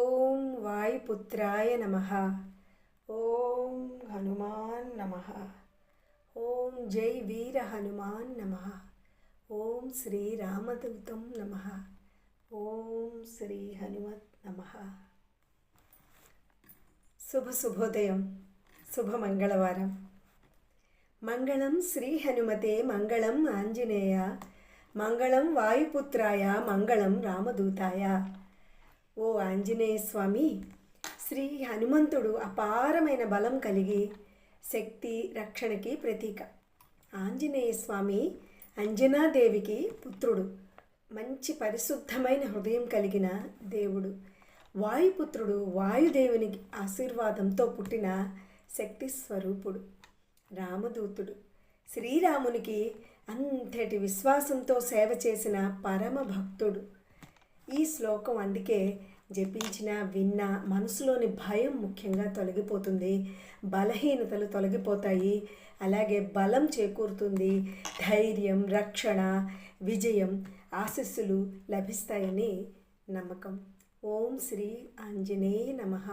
ఓం వాయుపుత్రాయ నమః. ఓం హనుమాన్ నమః. ఓం జై వీర హనుమాన్ నమః. ఓం శ్రీ రామదూతం నమః. ఓం శ్రీ హనుమత్ నమః. శుభోదయం, శుభ మంగళవారం. మంగళం శ్రీ హనుమతే, మంగళం ఆంజనేయ, మంగళం వాయుపుత్రాయ, మంగళం రామదూతాయ. ఓ ఆంజనేయ స్వామి, శ్రీ హనుమంతుడు అపారమైన బలం కలిగి శక్తి రక్షణకి ప్రతీక. ఆంజనేయ స్వామి అంజనాదేవికి పుత్రుడు, మంచి పరిశుద్ధమైన హృదయం కలిగిన దేవుడు. వాయుపుత్రుడు వాయుదేవుని ఆశీర్వాదంతో పుట్టిన శక్తి స్వరూపుడు. రామదూతుడు శ్రీరామునికి అంతటి విశ్వాసంతో సేవ చేసిన పరమ భక్తుడు. ఈ శ్లోకం అందుకే జపించిన విన్నా మనసులోని భయం ముఖ్యంగా తొలగిపోతుంది, బలహీనతలు తొలగిపోతాయి, అలాగే బలం చేకూరుతుంది, ధైర్యం, రక్షణ, విజయం, ఆశీస్సులు లభిస్తాయని నమ్మకం. ఓం శ్రీ ఆంజనేయ నమః.